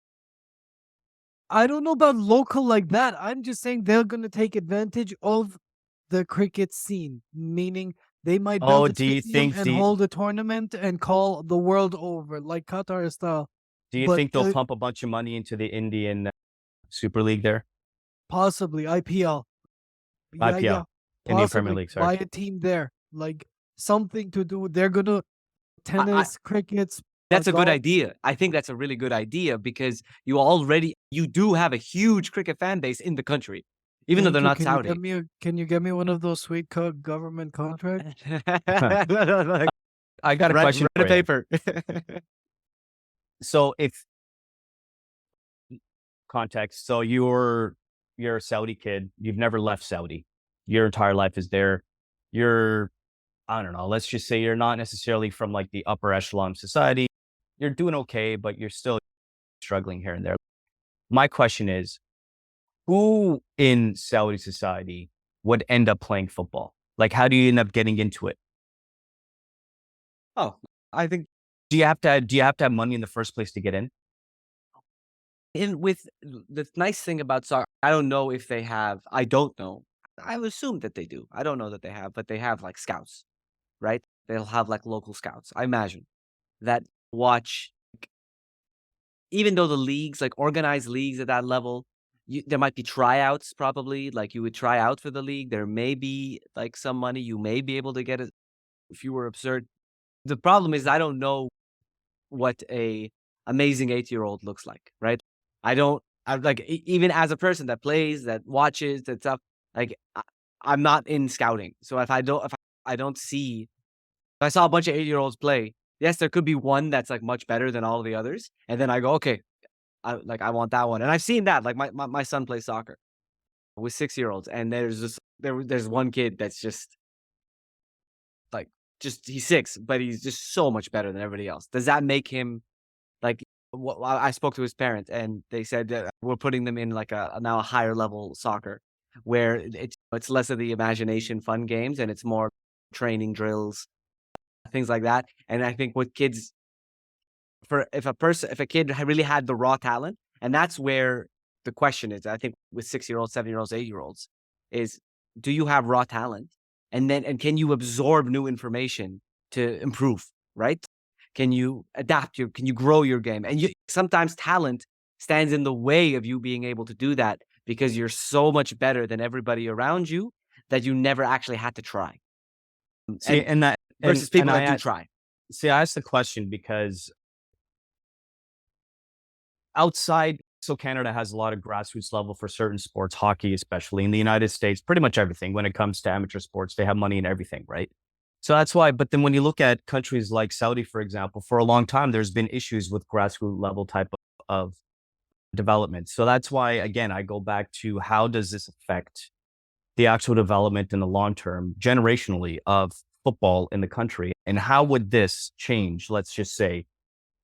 S3: I don't know about local like that. I'm just saying they're going to take advantage of the cricket scene, meaning they might
S2: Oh,
S3: build a
S2: do you
S3: stadium
S2: think
S3: and hold a tournament and call the world over, like Qatar style.
S2: do you
S3: But
S2: think they'll pump a bunch of money into the Indian Super League there?
S3: possibly IPL. Yeah,
S2: IPL, Indian Premier
S3: possibly
S2: League,
S3: buy
S2: sorry.
S3: a team there, like something to do. They're gonna
S1: I
S3: tennis, crickets,
S1: That's a good
S3: golf.
S1: idea. I think that's a really good idea because you do have a huge cricket fan base in the country, even though
S3: Thank
S1: they're
S3: you.
S1: not Saudi.
S3: Can you get me one of those sweet government contracts?
S1: Like,
S2: I got a
S1: write
S2: question
S1: a
S2: for you.
S1: paper.
S2: So if context, so you're a Saudi kid, you've never left Saudi. Your entire life is there. You're, I don't know, let's just say you're not necessarily from like the upper echelon of society. You're doing okay, but you're still struggling here and there. My question is, who in Saudi society would end up playing football? Like, how do you end up getting into it?
S1: Oh, I think
S2: Do you have to have money in the first place to get in?
S1: with the nice thing about soccer, I don't know if they have. I don't know. I would assume that they do. I don't know that they have, but they have like scouts, right? They'll have like local scouts. I imagine that watch, even though the leagues, like organized leagues at that level, there might be tryouts probably. Like you would try out for the league. There may be like some money. You may be able to get it if you were absurd. The problem is I don't know what a amazing 8-year-old looks like, right? I like even as a person that plays, that watches, that stuff. Like I'm not in scouting, so if I don't see, if I saw a bunch of 8-year-olds play, yes, there could be one that's like much better than all of the others, and then I go, okay, I want that one, and I've seen that. Like my son plays soccer with 6-year-olds, and there's one kid that's like just he's 6, but he's just so much better than everybody else. Does that make him like? I spoke to his parents, and they said that we're putting them in like a higher level soccer, where it's less of the imagination fun games, and it's more training drills, things like that. And I think with kids, if a kid really had the raw talent, and that's where the question is, I think with 6-year-olds, 7-year-olds, 8-year-olds, is do you have raw talent, and can you absorb new information to improve, right? Can you can you grow your game? And sometimes talent stands in the way of you being able to do that because you're so much better than everybody around you that you never actually had to try.
S2: See,
S1: And versus people that do try.
S2: I asked the question because outside, so Canada has a lot of grassroots level for certain sports, hockey especially. In the United States, pretty much everything. When it comes to amateur sports, they have money in everything, right? So that's why. But then when you look at countries like Saudi, for example, for a long time, there's been issues with grassroots level type of development. So that's why, again, I go back to how does this affect the actual development in the long term, generationally, of football in the country? And how would this change, let's just say,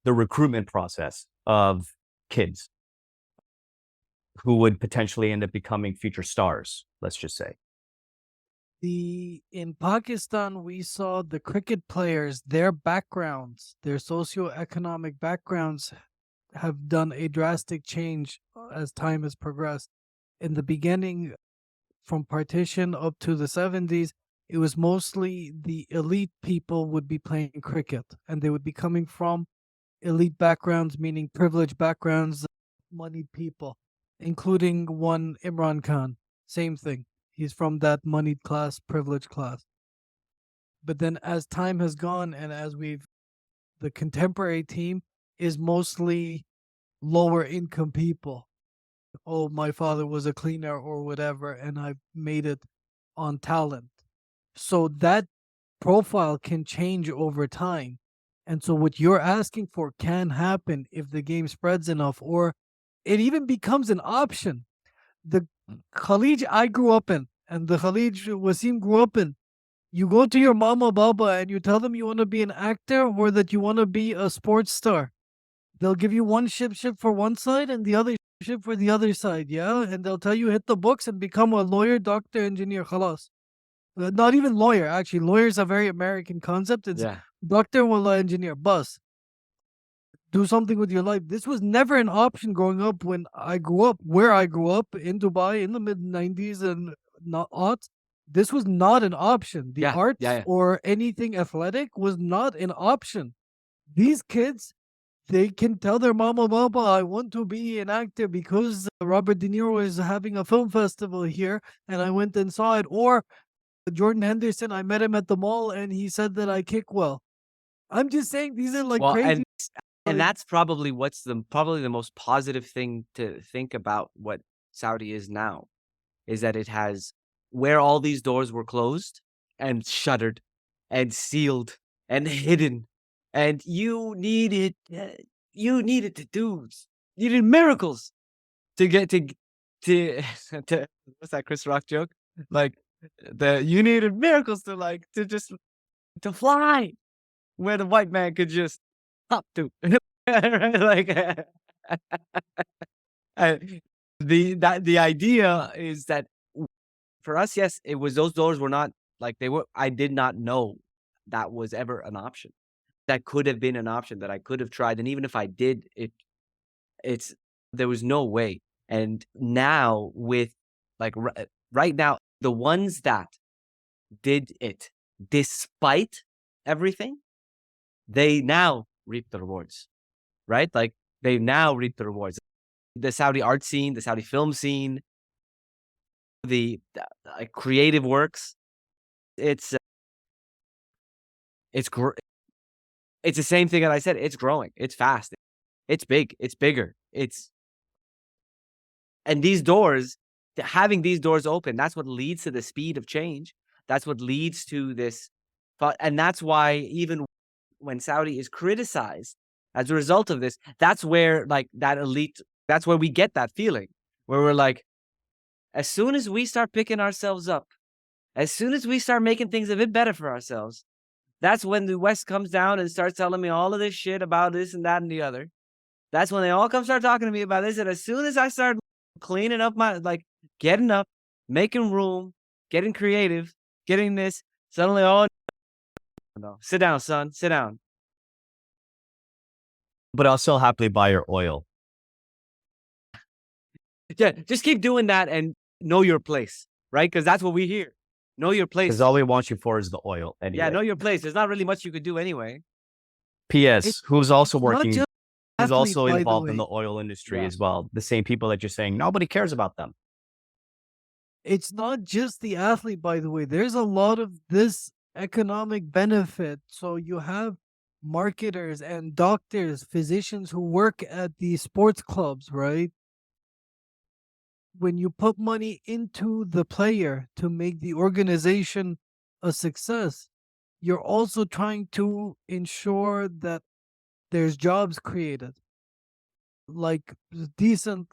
S2: the recruitment process of kids who would potentially end up becoming future stars, let's just say?
S3: In Pakistan, we saw the cricket players, their backgrounds, their socioeconomic backgrounds have done a drastic change as time has progressed. In the beginning, from partition up to the 70s, it was mostly the elite people would be playing cricket, and they would be coming from elite backgrounds, meaning privileged backgrounds, moneyed people, including one Imran Khan. Same thing. He's from that moneyed class, privileged class. But then as time has gone and the contemporary team is mostly lower income people. Oh, my father was a cleaner or whatever, and I've made it on talent. So that profile can change over time. And so what you're asking for can happen if the game spreads enough, or it even becomes an option. The Khalij I grew up in and the Khalij Wasim grew up in, you go to your mama baba and you tell them you want to be an actor or that you want to be a sports star. They'll give you one ship for one side and the other ship for the other side, yeah? And they'll tell you hit the books and become a lawyer, doctor, engineer, khalas. Not even lawyer, actually. Lawyer is a very American concept. It's
S1: Yeah.
S3: doctor, wala engineer, bus. Do something with your life. This was never an option growing up when I grew up, where I grew up in Dubai in the mid 90s and not aughts. This was not an option. The
S1: Yeah.
S3: arts
S1: Yeah.
S3: or anything athletic was not an option. These kids, they can tell their mama, Baba, I want to be an actor because Robert De Niro is having a film festival here and I went and saw it. Or Jordan Henderson, I met him at the mall and he said that I kick well. I'm just saying these are like
S1: Well,
S3: crazy.
S1: and
S3: like-
S1: that's probably probably the most positive thing to think about what Saudi is now, is that it has, where all these doors were closed and shuttered and sealed and hidden, and you needed miracles to get to to what's that Chris Rock joke? Like you needed miracles to to fly where the white man could just hop to. Right? Like uh, the idea is that for us, yes, it was, those doors were not like they were. I did not know that was ever an option. That could have been an option that I could have tried, and even if I did, it's there was no way. And now with like right now, the ones that did it despite everything, they now reap the rewards, right? Like they now reap the rewards. The Saudi art scene, the Saudi film scene, the creative works. It's it's gr- it's the same thing that I said. It's growing. It's fast. It's big. It's bigger. And these doors, having these doors open, that's what leads to the speed of change. That's what leads to this, and that's why even when Saudi is criticized as a result of this, that's where like that elite. That's where we get that feeling where we're like, as soon as we start picking ourselves up, as soon as we start making things a bit better for ourselves, that's when the West comes down and starts telling me all of this shit about this and that and the other. That's when they all come start talking to me about this. And as soon as I start cleaning up getting up, making room, getting creative, getting this, suddenly, oh, no. Sit down, son. Sit down.
S2: But I'll still happily buy your oil.
S1: Yeah, just keep doing that and know your place, right? Because that's what we hear. Know your place.
S2: Because all we want you for is the oil anyway.
S1: Yeah, know your place. There's not really much you could do anyway.
S2: P.S. Who's also working,
S3: just
S2: who's also
S3: athlete, by the
S2: involved in
S3: way.
S2: the oil industry
S1: Yeah.
S2: as well. The same people that you're saying, nobody cares about them.
S3: It's not just the athlete, by the way. There's a lot of this economic benefit. So you have marketers and doctors, physicians who work at the sports clubs, right? When you put money into the player to make the organization a success, you're also trying to ensure that there's jobs created, like decent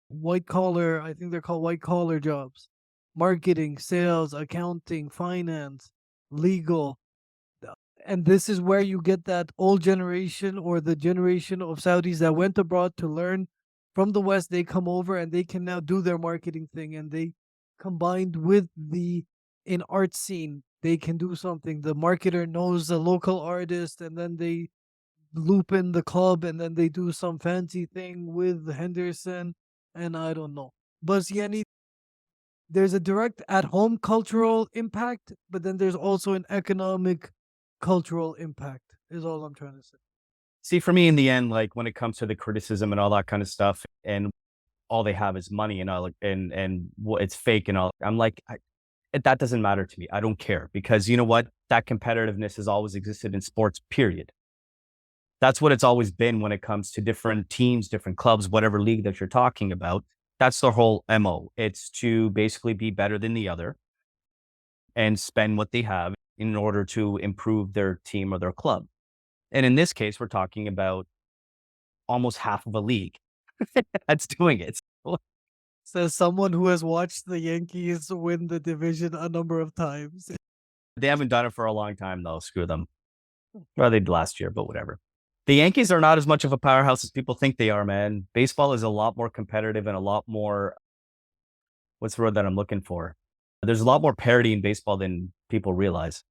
S3: white collar, I think they're called white collar jobs, marketing, sales, accounting, finance, legal. And this is where you get that old generation or the generation of Saudis that went abroad to learn from the West. They come over and they can now do their marketing thing, and they combined with the in art scene, they can do something. The marketer knows the local artist, and then they loop in the club, and then they do some fancy thing with Henderson, and I don't know. But yani, there's a direct at home cultural impact, but then there's also an economic cultural impact, is all I'm trying to say.
S2: See, for me, in the end, like when it comes to the criticism and all that kind of stuff, and all they have is money and all, and it's fake and all, I'm like, that doesn't matter to me. I don't care, because you know what? That competitiveness has always existed in sports, period. That's what it's always been when it comes to different teams, different clubs, whatever league that you're talking about. That's the whole MO. It's to basically be better than the other and spend what they have in order to improve their team or their club. And in this case, we're talking about almost half of a league that's doing it.
S3: Says someone who has watched the Yankees win the division a number of times.
S2: They haven't done it for a long time, though. Screw them. Well, they did last year, but whatever. The Yankees are not as much of a powerhouse as people think they are, man. Baseball is a lot more competitive and a lot more, what's the word that I'm looking for? There's a lot more parity in baseball than people realize.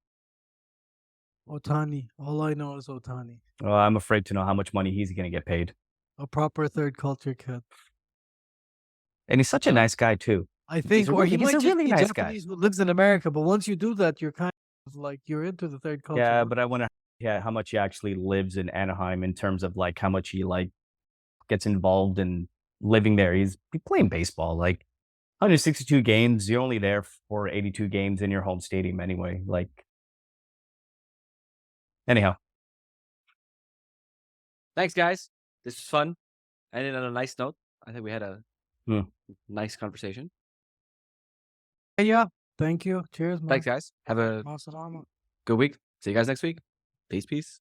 S3: Otani. All I know is Otani.
S2: Well, I'm afraid to know how much money he's going to get paid.
S3: A proper third culture kid.
S2: And he's such a nice guy, too.
S3: I think,
S2: a
S3: or he
S2: really- he's
S3: might
S2: a
S3: just
S2: really
S3: be
S2: nice guy.
S3: Japanese who lives in America. But once you do that, you're kind of like, you're into the third culture.
S2: Yeah, but I wonder how much he actually lives in Anaheim in terms of like how much he like gets involved in living there. He's playing baseball, like 162 games. You're only there for 82 games in your home stadium anyway. Like, anyhow.
S1: Thanks, guys. This was fun. Ended on a nice note. I think we had a nice conversation.
S3: Yeah. Thank you. Cheers, man.
S1: Thanks, guys. Have a
S3: Masalama.
S1: good week. See you guys next week. Peace, peace.